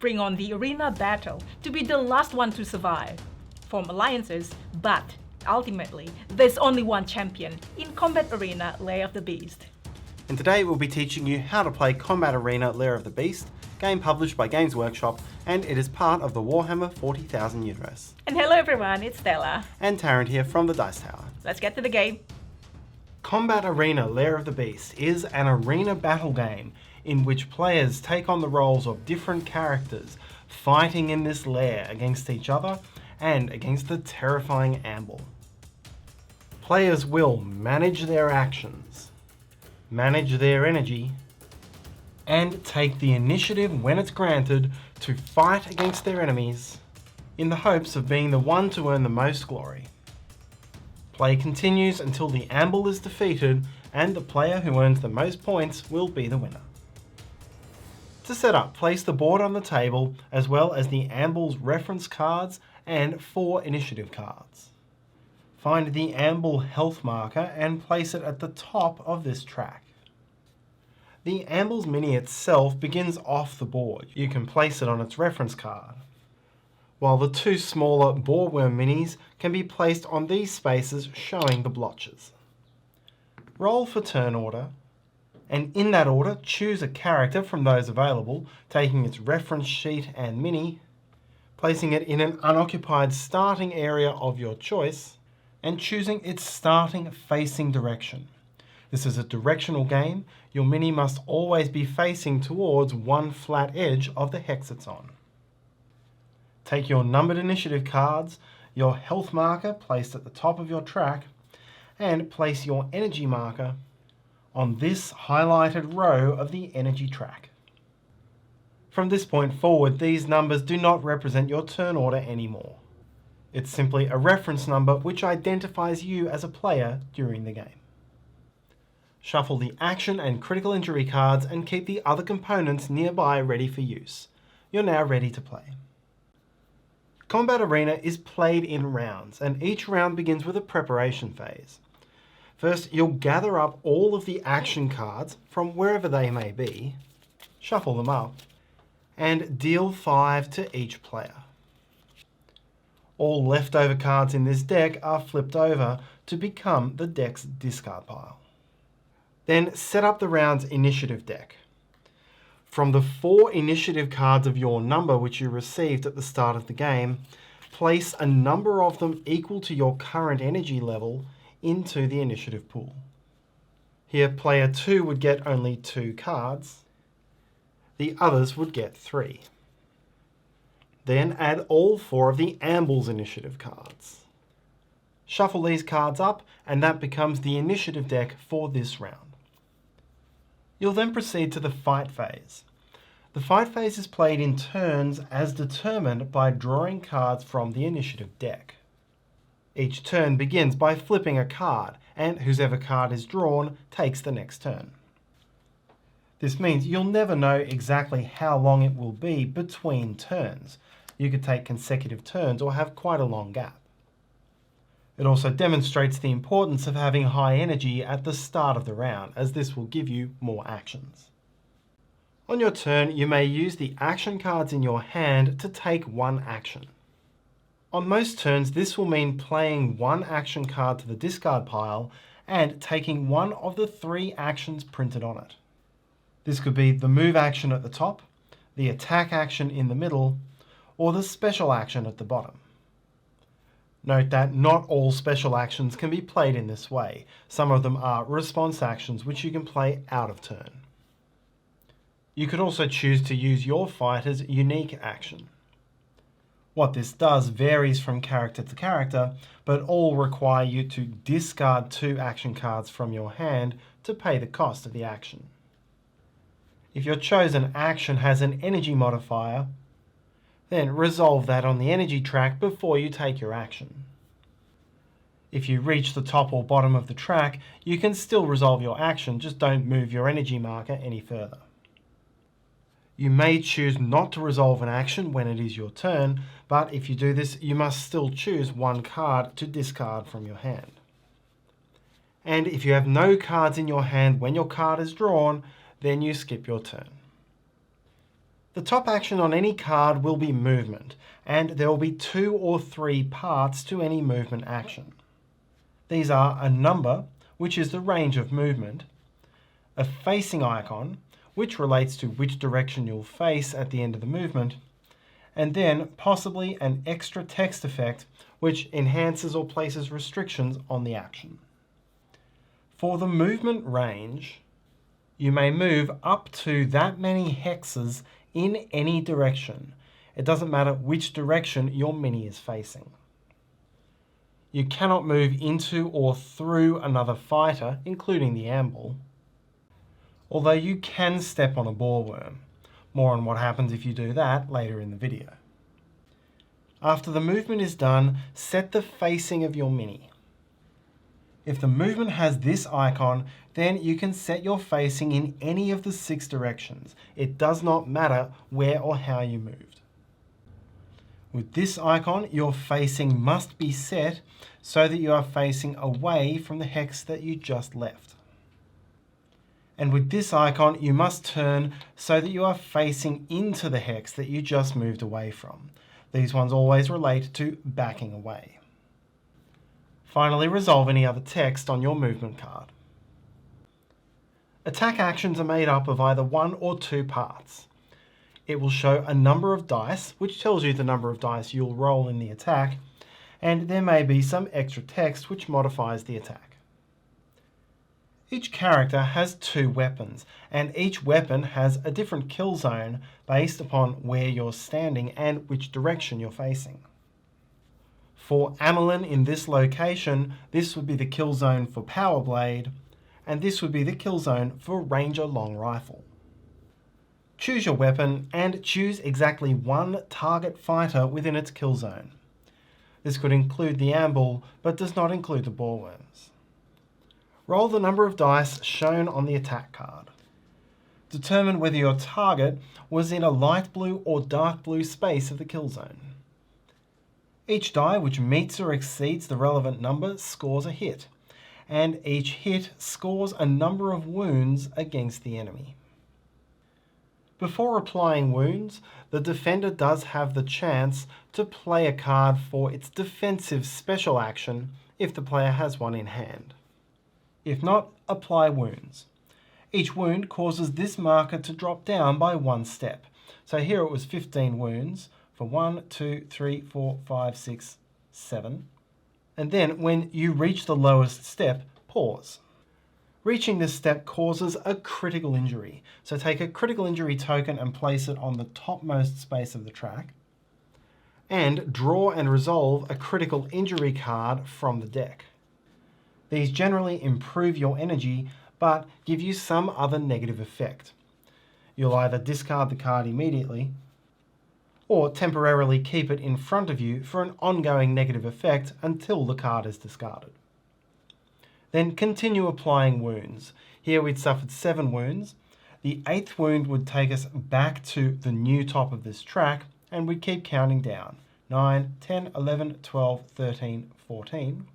bring on the arena battle to be the last one to survive. Form alliances, but ultimately, there's only one champion in Combat Arena Lair of the Beast. And today we'll be teaching you how to play Combat Arena Lair of the Beast, game published by Games Workshop, and it is part of the Warhammer 40,000 universe. And hello everyone, it's Stella. And Tarrant here from the Dice Tower. Let's get to the game. Combat Arena Lair of the Beast is an arena battle game in which players take on the roles of different characters fighting in this lair against each other and against the terrifying Ambull. Players will manage their actions, manage their energy, and take the initiative when it's granted to fight against their enemies in the hopes of being the one to earn the most glory. Play continues until the Ambull is defeated and the player who earns the most points will be the winner. To set up, place the board on the table as well as the Ambull's reference cards and 4 initiative cards. Find the Ambull health marker and place it at the top of this track. The Ambull's mini itself begins off the board. You can place it on its reference card, while the 2 smaller boarworm minis can be placed on these spaces showing the blotches. Roll for turn order, and in that order choose a character from those available, taking its reference sheet and mini, placing it in an unoccupied starting area of your choice, and choosing its starting facing direction. This is a directional game. Your mini must always be facing towards one flat edge of the hex it's on. Take your numbered initiative cards, your health marker placed at the top of your track, and place your energy marker on this highlighted row of the energy track. From this point forward, these numbers do not represent your turn order anymore. It's simply a reference number which identifies you as a player during the game. Shuffle the action and critical injury cards and keep the other components nearby ready for use. You're now ready to play. Combat Arena is played in rounds, and each round begins with a preparation phase. First, you'll gather up all of the action cards from wherever they may be, shuffle them up, and deal 5 to each player. All leftover cards in this deck are flipped over to become the deck's discard pile. Then set up the round's initiative deck. From the 4 initiative cards of your number which you received at the start of the game, place a number of them equal to your current energy level into the initiative pool. Here, player 2 would get only 2 cards. The others would get 3. Then add all 4 of the Ambull's initiative cards. Shuffle these cards up, and that becomes the initiative deck for this round. You'll then proceed to the fight phase. The fight phase is played in turns as determined by drawing cards from the initiative deck. Each turn begins by flipping a card, and whoever card is drawn takes the next turn. This means you'll never know exactly how long it will be between turns. You could take consecutive turns or have quite a long gap. It also demonstrates the importance of having high energy at the start of the round, as this will give you more actions. On your turn, you may use the action cards in your hand to take one action. On most turns, this will mean playing one action card to the discard pile and taking one of the 3 actions printed on it. This could be the move action at the top, the attack action in the middle, or the special action at the bottom. Note that not all special actions can be played in this way. Some of them are response actions which you can play out of turn. You could also choose to use your fighter's unique action. What this does varies from character to character, but all require you to discard 2 action cards from your hand to pay the cost of the action. If your chosen action has an energy modifier, then resolve that on the energy track before you take your action. If you reach the top or bottom of the track, you can still resolve your action, just don't move your energy marker any further. You may choose not to resolve an action when it is your turn, but if you do this, you must still choose one card to discard from your hand. And if you have no cards in your hand when your card is drawn, then you skip your turn. The top action on any card will be movement, and there will be 2 or 3 parts to any movement action. These are a number, which is the range of movement, a facing icon, which relates to which direction you'll face at the end of the movement, and then possibly an extra text effect, which enhances or places restrictions on the action. For the movement range, you may move up to that many hexes in any direction. It doesn't matter which direction your mini is facing. You cannot move into or through another fighter, including the Ambull, although you can step on a boreworm. More on what happens if you do that later in the video. After the movement is done, set the facing of your mini. If the movement has this icon, then you can set your facing in any of the 6 directions. It does not matter where or how you moved. With this icon, your facing must be set so that you are facing away from the hex that you just left. And with this icon, you must turn so that you are facing into the hex that you just moved away from. These ones always relate to backing away. Finally, resolve any other text on your movement card. Attack actions are made up of either 1 or 2 parts. It will show a number of dice, which tells you the number of dice you'll roll in the attack, and there may be some extra text which modifies the attack. Each character has 2 weapons, and each weapon has a different kill zone based upon where you're standing and which direction you're facing. For Ambull in this location, this would be the kill zone for Power Blade, and this would be the kill zone for Ranger Long Rifle. Choose your weapon and choose exactly 1 target fighter within its kill zone. This could include the Ambull, but does not include the boreworms. Roll the number of dice shown on the attack card. Determine whether your target was in a light blue or dark blue space of the kill zone. Each die which meets or exceeds the relevant number scores a hit, and each hit scores a number of wounds against the enemy. Before applying wounds, the defender does have the chance to play a card for its defensive special action if the player has one in hand. If not, apply wounds. Each wound causes this marker to drop down by 1 step. So here it was 15 wounds for 1, 2, 3, 4, 5, 6, 7. And then when you reach the lowest step, pause. Reaching this step causes a critical injury. So take a critical injury token and place it on the topmost space of the track. And draw and resolve a critical injury card from the deck. These generally improve your energy, but give you some other negative effect. You'll either discard the card immediately, or temporarily keep it in front of you for an ongoing negative effect until the card is discarded. Then continue applying wounds. Here we'd suffered 7 wounds. The 8th wound would take us back to the new top of this track, and we'd keep counting down. 9, 10, 11, 12, 13, 14.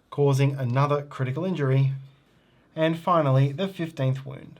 Causing another critical injury, and finally the 15th wound.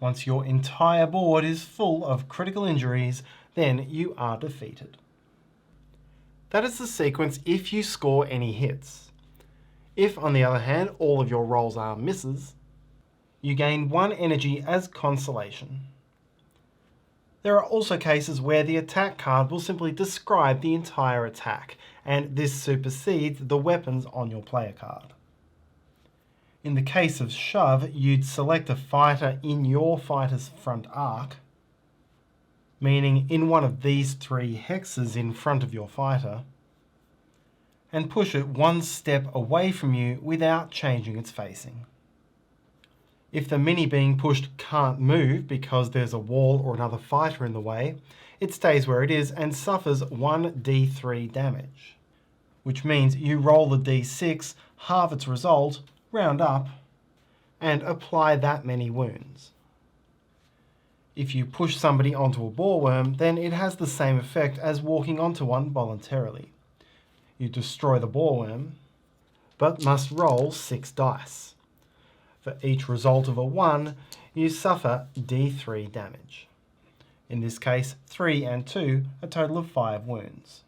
Once your entire board is full of critical injuries, then you are defeated. That is the sequence if you score any hits. If, on the other hand, all of your rolls are misses, you gain 1 energy as consolation. There are also cases where the attack card will simply describe the entire attack, and this supersedes the weapons on your player card. In the case of shove, you'd select a fighter in your fighter's front arc, meaning in one of these 3 hexes in front of your fighter, and push it 1 step away from you without changing its facing. If the mini being pushed can't move because there's a wall or another fighter in the way, it stays where it is and suffers 1d3 damage, which means you roll the d6, halve its result, round up, and apply that many wounds. If you push somebody onto a boreworm, then it has the same effect as walking onto one voluntarily. You destroy the boreworm, but must roll 6 dice. For each result of a 1, you suffer d3 damage. In this case, 3 and 2, a total of 5 wounds.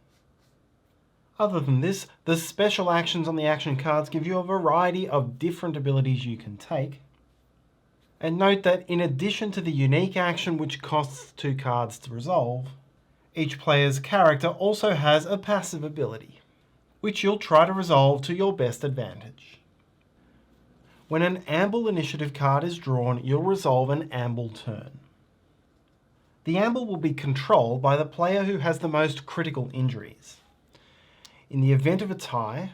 Other than this, the special actions on the action cards give you a variety of different abilities you can take. And note that in addition to the unique action which costs 2 cards to resolve, each player's character also has a passive ability, which you'll try to resolve to your best advantage. When an Ambull initiative card is drawn, you'll resolve an Ambull turn. The Ambull will be controlled by the player who has the most critical injuries. In the event of a tie,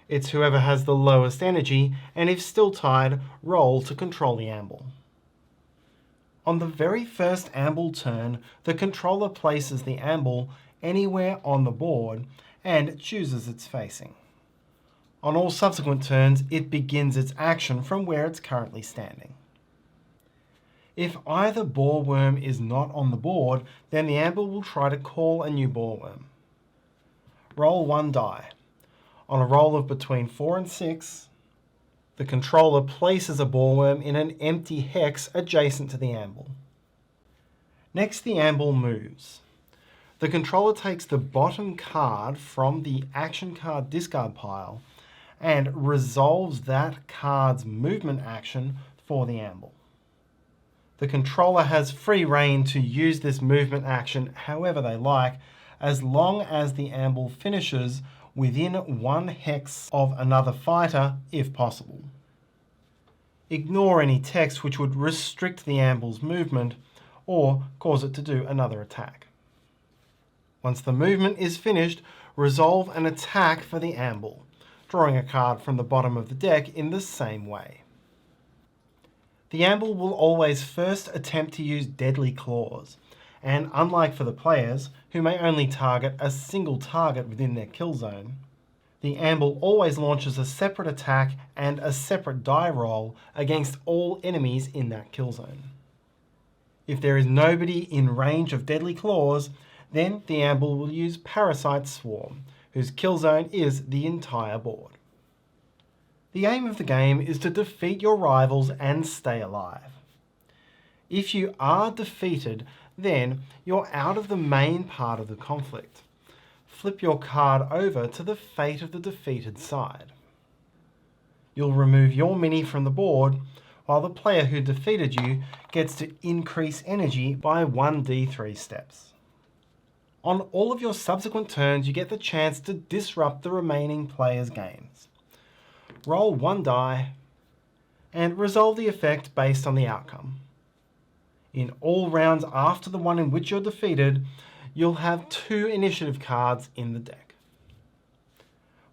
it's whoever has the lowest energy, and if still tied, roll to control the Ambull. On the very first Ambull turn, the controller places the Ambull anywhere on the board and chooses its facing. On all subsequent turns, it begins its action from where it's currently standing. If either boreworm is not on the board, then the Ambull will try to call a new boreworm. Roll 1 die. On a roll of between 4 and 6, the controller places a boreworm in an empty hex adjacent to the Ambull. Next, the Ambull moves. The controller takes the bottom card from the action card discard pile and resolves that card's movement action for the Ambull. The controller has free rein to use this movement action however they like, as long as the Ambull finishes within 1 hex of another fighter, if possible. Ignore any text which would restrict the Ambull's movement or cause it to do another attack. Once the movement is finished, resolve an attack for the Ambull, drawing a card from the bottom of the deck in the same way. The Ambull will always first attempt to use Deadly Claws, and unlike for the players, who may only target a single target within their kill zone, the Ambull always launches a separate attack and a separate die roll against all enemies in that kill zone. If there is nobody in range of Deadly Claws, then the Ambull will use Parasite Swarm, whose kill zone is the entire board. The aim of the game is to defeat your rivals and stay alive. If you are defeated, then you're out of the main part of the conflict. Flip your card over to the fate of the defeated side. You'll remove your mini from the board, while the player who defeated you gets to increase energy by 1d3 steps. On all of your subsequent turns, you get the chance to disrupt the remaining players' games. Roll 1 die and resolve the effect based on the outcome. In all rounds after the one in which you're defeated, you'll have 2 initiative cards in the deck.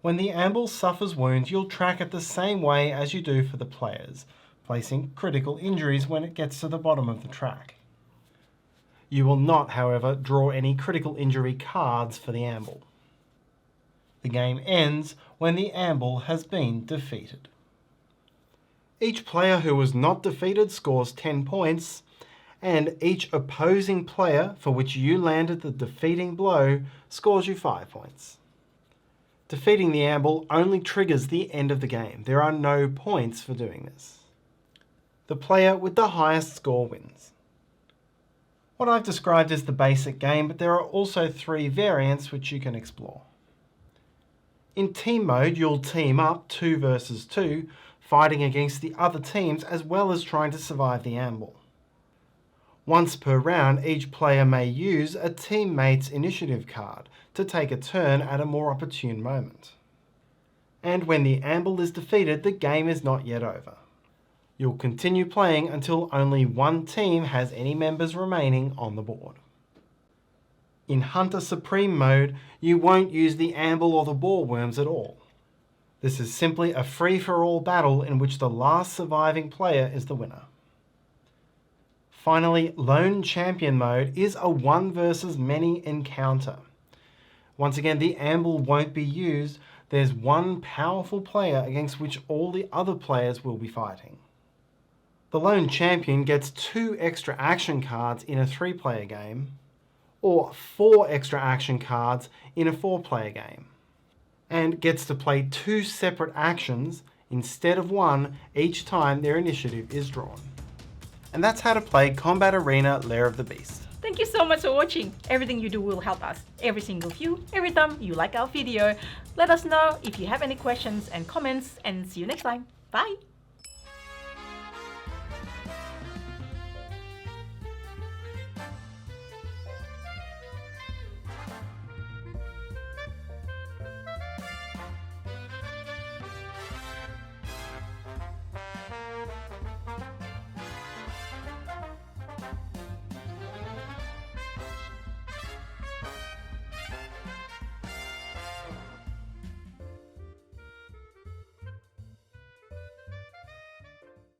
When the Ambull suffers wounds, you'll track it the same way as you do for the players, placing critical injuries when it gets to the bottom of the track. You will not, however, draw any critical injury cards for the Ambull. The game ends when the Ambull has been defeated. Each player who was not defeated scores 10 points, and each opposing player for which you landed the defeating blow scores you 5 points. Defeating the Ambull only triggers the end of the game. There are no points for doing this. The player with the highest score wins. What I've described is the basic game, but there are also 3 variants which you can explore. In team mode, you'll team up 2 versus 2, fighting against the other teams as well as trying to survive the Ambull. Once per round, each player may use a teammate's initiative card to take a turn at a more opportune moment. And when the Ambull is defeated, the game is not yet over. You'll continue playing until only one team has any members remaining on the board. In Hunter Supreme mode, you won't use the Ambull or the boreworms at all. This is simply a free-for-all battle in which the last surviving player is the winner. Finally, Lone Champion mode is a 1 versus many encounter. Once again, the Ambull won't be used. There's one powerful player against which all the other players will be fighting. The Lone Champion gets 2 extra action cards in a 3-player game, or 4 extra action cards in a 4-player game, and gets to play 2 separate actions instead of 1 each time their initiative is drawn. And that's how to play Combat Arena Lair of the Beast. Thank you so much for watching. Everything you do will help us. Every single view, every time you like our video. Let us know if you have any questions and comments, and see you next time. Bye!